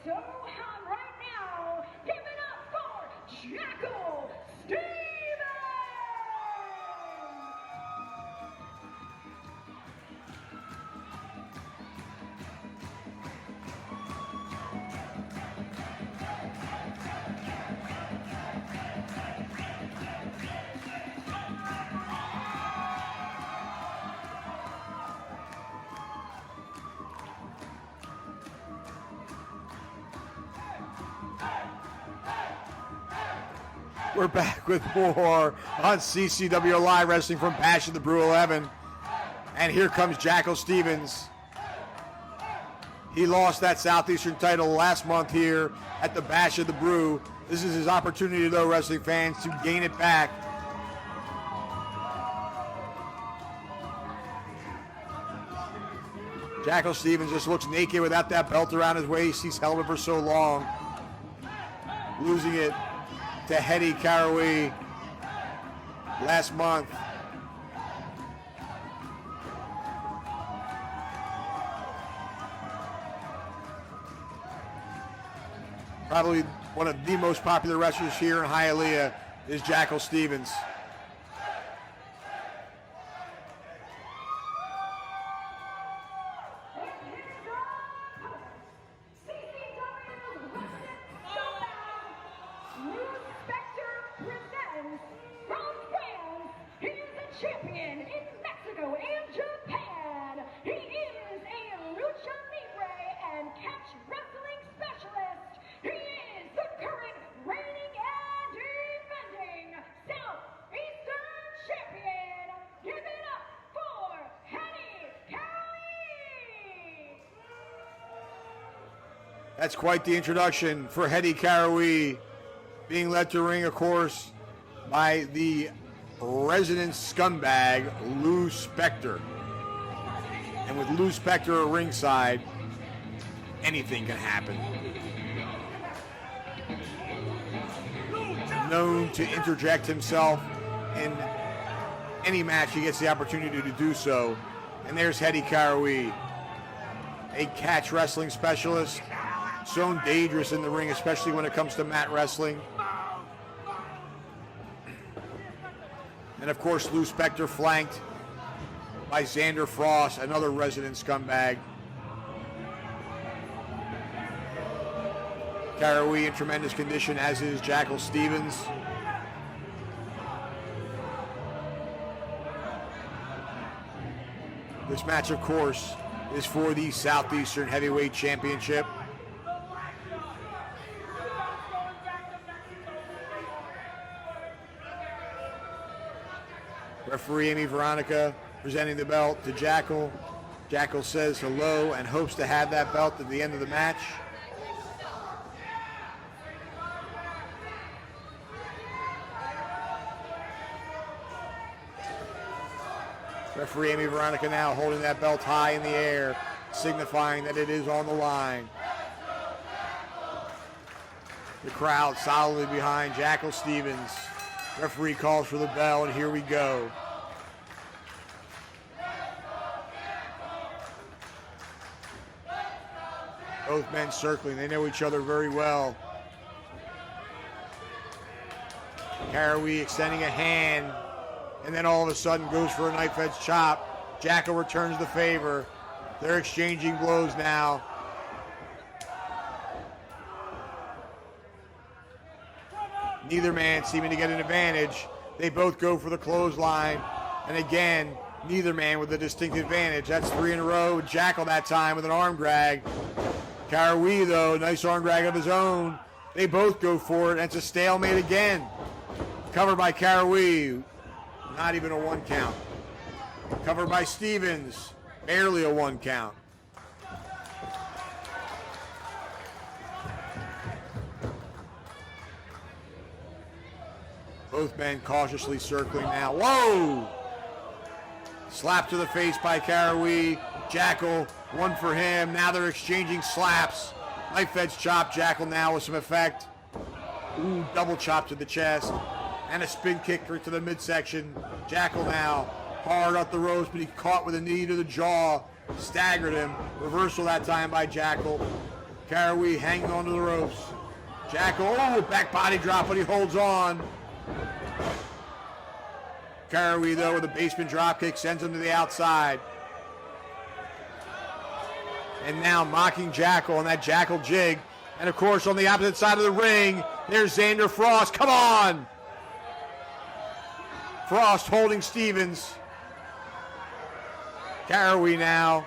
so hot right now. Give it up for Jackal Stevens! We're back with more on CCW Live Wrestling from Passion the Brew 11. And here comes Jackal Stevens. He lost that Southeastern title last month here at the Bash of the Brew. This is his opportunity, though, wrestling fans, to gain it back. Jackal Stevens just looks naked without that belt around his waist. He's held it for so long. Losing it to Heddi Karaoui last month. Probably one of the most popular wrestlers here in Hialeah is Jackal Stevens. Champion in Mexico and Japan. He is a lucha libre and catch wrestling specialist. He is the current reigning and defending Southeastern champion. Give it up for Heddi Karaoui. That's quite the introduction for Heddi Karaoui, being led to ring, of course, by the resident scumbag Lou Spector. And with Lou Spector at ringside, anything can happen. Known to interject himself in any match he gets the opportunity to do so. And there's Heddi Karaoui, a catch wrestling specialist, so dangerous in the ring, especially when it comes to mat wrestling. And of course, Lou Spector flanked by Xander Frost, another resident scumbag. Karaoui in tremendous condition, as is Jackal Stevens. This match, of course, is for the Southeastern Heavyweight Championship. Referee Amy Veronica presenting the belt to Jackal. Jackal says hello and hopes to have that belt at the end of the match. Referee Amy Veronica now holding that belt high in the air, signifying that it is on the line. The crowd solidly behind Jackal Stevens. Referee calls for the bell, and here we go. Both men circling. They know each other very well. Karaoui extending a hand, and then all of a sudden goes for a knife edge chop. Jackal returns the favor. They're exchanging blows now. Neither man seeming to get an advantage. They both go for the clothesline. And again, neither man with a distinct advantage. That's 3 in a row. Jackal that time with an arm drag. Karaoui, though, nice arm drag of his own. They both go for it, and it's a stalemate again. Covered by Karaoui. Not even a 1 count. Covered by Stevens. Barely a 1 count. Both men cautiously circling now. Whoa! Slap to the face by Karaoui. Jackal, 1 for him. Now they're exchanging slaps. Knife edge chop. Jackal now with some effect. Ooh, double chop to the chest. And a spin kick right to the midsection. Jackal now hard up the ropes, but he caught with a knee to the jaw. Staggered him. Reversal that time by Jackal. Karaoui hanging onto the ropes. Jackal, oh, back body drop, but he holds on. Karaoui, though, with a basement dropkick, sends him to the outside. And now mocking Jackal on that Jackal jig. And, of course, on the opposite side of the ring, there's Xander Frost. Come on! Frost holding Stevens. Karaoui now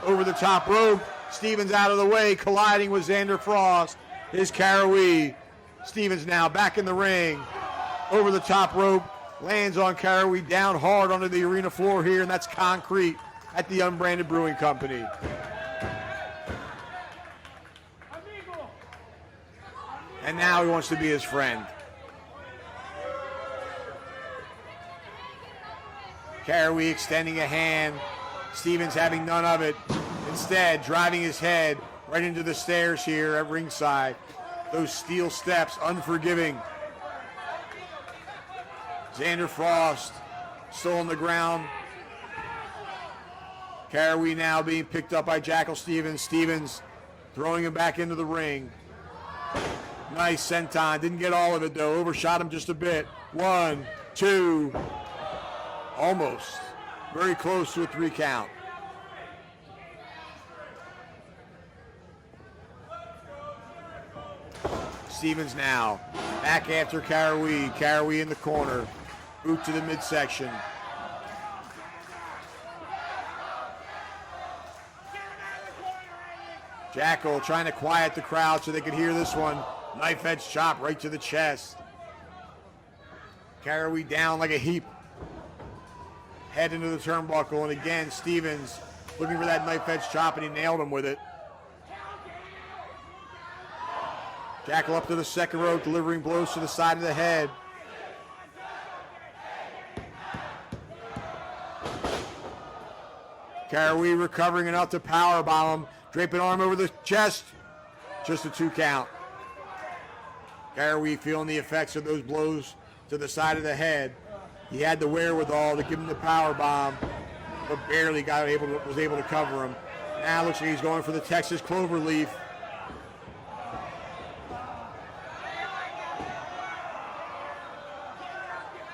over the top rope. Stevens out of the way, colliding with Xander Frost. Is Karaoui. Stevens now back in the ring. Over the top rope. Lands on Karaoui, down hard onto the arena floor here, and that's concrete at the Unbranded Brewing Company. And now he wants to be his friend. Karaoui extending a hand. Stevens having none of it. Instead, driving his head right into the stairs here at ringside. Those steel steps, unforgiving. Xander Frost still on the ground. Karaoui now being picked up by Jackal Stevens. Stevens throwing him back into the ring. Nice senton. Didn't get all of it, though. Overshot him just a bit. 1, 2. Almost. Very close to a 3 count. Stevens now back after Karaoui. Karaoui in the corner. Boot to the midsection. Jackal trying to quiet the crowd so they could hear this one. Knife edge chop right to the chest. Karaoui down like a heap. Head into the turnbuckle, and again Stevens looking for that knife edge chop, and he nailed him with it. Jackal up to the second rope, delivering blows to the side of the head. Karaoui recovering enough to powerbomb him. Draping arm over the chest. Just a 2 count. Karaoui feeling the effects of those blows to the side of the head. He had the wherewithal to give him the powerbomb, but barely was able to cover him. Now looks like he's going for the Texas Cloverleaf.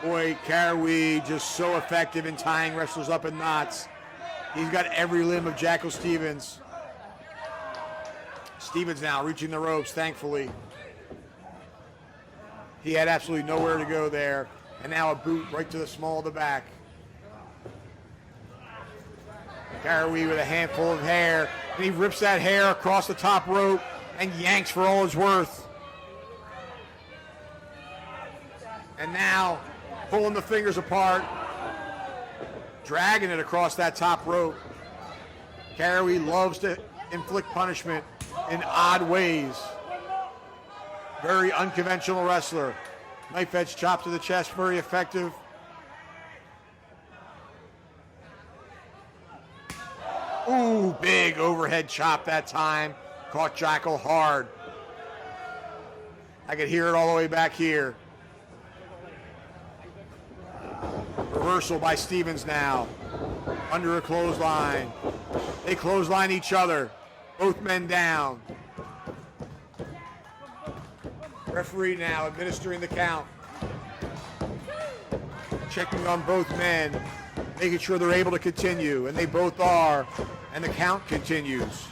Boy, Karaoui just so effective in tying wrestlers up in knots. He's got every limb of Jackal Stevens. Stevens now reaching the ropes, thankfully. He had absolutely nowhere to go there. And now a boot right to the small of the back. Karaoui with a handful of hair. And he rips that hair across the top rope and yanks for all it's worth. And now pulling the fingers apart. Dragging it across that top rope. Karaoui loves to inflict punishment in odd ways. Very unconventional wrestler. Knife edge chop to the chest, very effective. Ooh, big overhead chop that time. Caught Jackal hard. I could hear it all the way back here. Reversal by Stevens now. Under a clothesline. They clothesline each other. Both men down. Referee now administering the count. Checking on both men. Making sure they're able to continue. And they both are. And the count continues.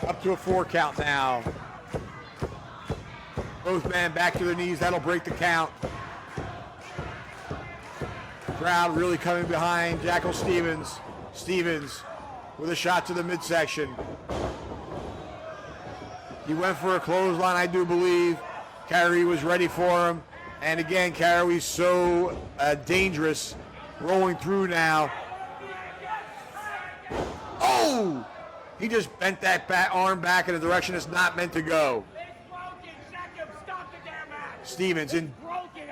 Up to a 4 count now. Both men back to their knees. That'll break the count. Crowd really coming behind Jackal Stevens. Stevens with a shot to the midsection. He went for a clothesline, I do believe. Karaoui was ready for him. And again, Karaoui's so dangerous. Rolling through now. Oh! He just bent that arm back in a direction it's not meant to go. Stevens in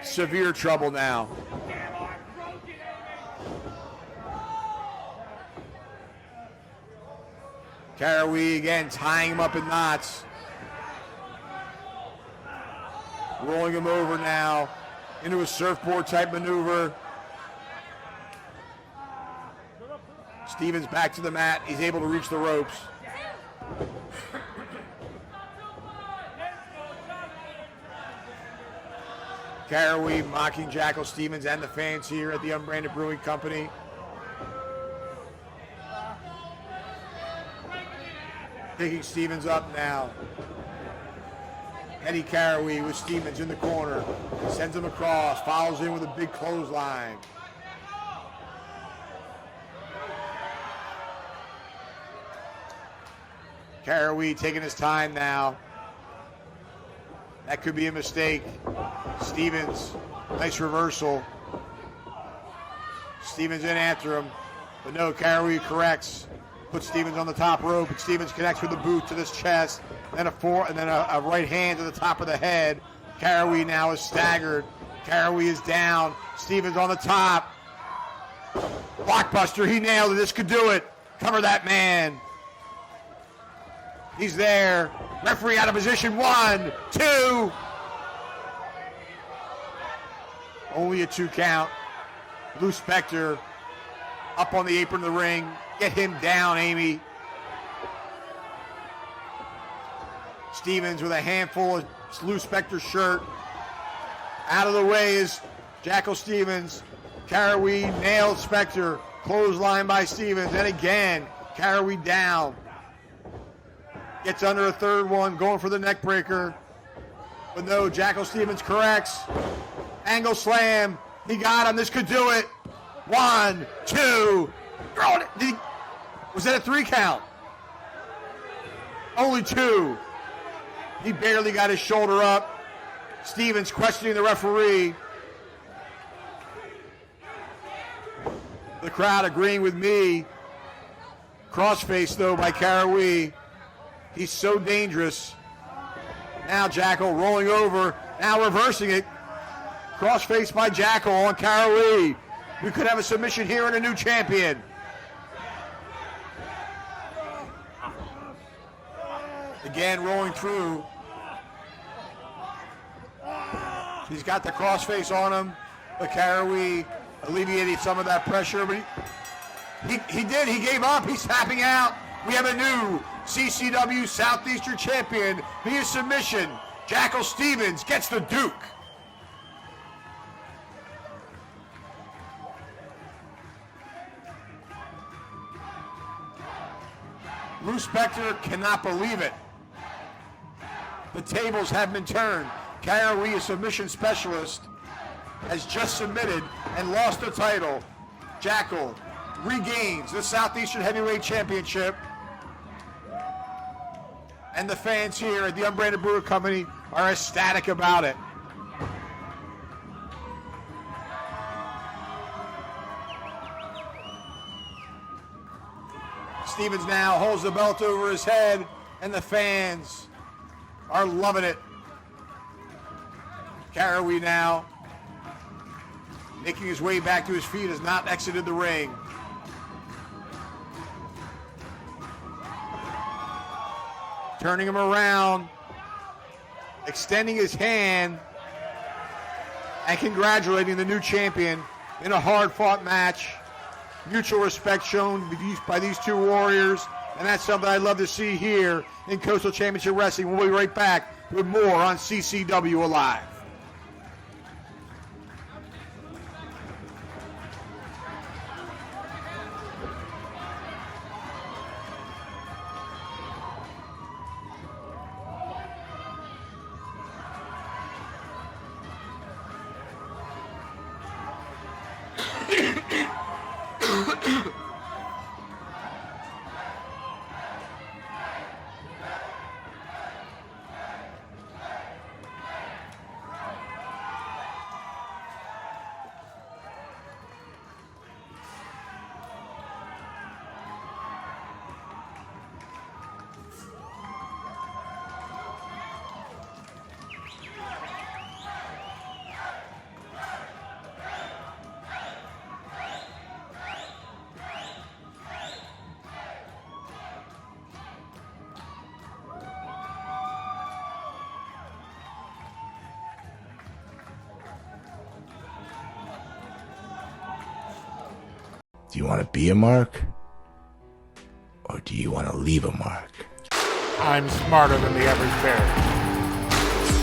severe trouble now. Karaoui again tying him up in knots. Rolling him over now into a surfboard type maneuver. Stevens back to the mat. He's able to reach the ropes. Karaoui mocking Jackal Stevens and the fans here at the Unbranded Brewing Company. Picking Stevens up now. Heddi Karaoui with Stevens in the corner. Sends him across, follows in with a big clothesline. Karaoui taking his time now. That could be a mistake. Stevens, nice reversal. Stevens in after him. But no, Karaoui corrects. Puts Stevens on the top rope, and Stevens connects with a boot to this chest, then a right hand to the top of the head. Karaoui now is staggered. Karaoui is down. Stevens on the top. Blockbuster, he nailed it. This could do it. Cover that man. He's there. Referee out of position. 1, 2. Only a 2 count. Lou Spector up on the apron of the ring. Get him down, Amy. Stevens with a handful of Lou Spector's shirt. Out of the way is Jackal Stevens. Karaoui nailed Spector. Clothesline by Stevens. And again, Karaoui down. Gets under a third one, going for the neck breaker. But no, Jackal Stevens corrects. Angle slam. He got him. This could do it. 1, 2. Throw it. Was that a 3 count? Only 2. He barely got his shoulder up. Stevens questioning the referee. The crowd agreeing with me. Crossface, though, by Karaoui. He's so dangerous. Now Jackal rolling over. Now reversing it. Crossface by Jackal on Karaoui. We could have a submission here and a new champion. Again, rolling through. He's got the crossface on him, but Karaoui alleviated some of that pressure, but he did. He gave up. He's tapping out. We have a new CCW Southeastern champion via submission. Jackal Stevens gets the Duke. Lou Spector cannot believe it. The tables have been turned. Karaoui, a submission specialist, has just submitted and lost the title. Jackal regains the Southeastern Heavyweight Championship. And the fans here at the Unbranded Brewer Company are ecstatic about it. Stevens now holds the belt over his head, and the fans are loving it. Karaoui now making his way back to his feet, has not exited the ring. Turning him around, extending his hand, and congratulating the new champion in a hard-fought match. Mutual respect shown by these two warriors, and that's something I'd love to see here in Coastal Championship Wrestling. We'll be right back with more on CCW Alive. Do you want to be a mark? Or do you want to leave a mark? I'm smarter than the average bear.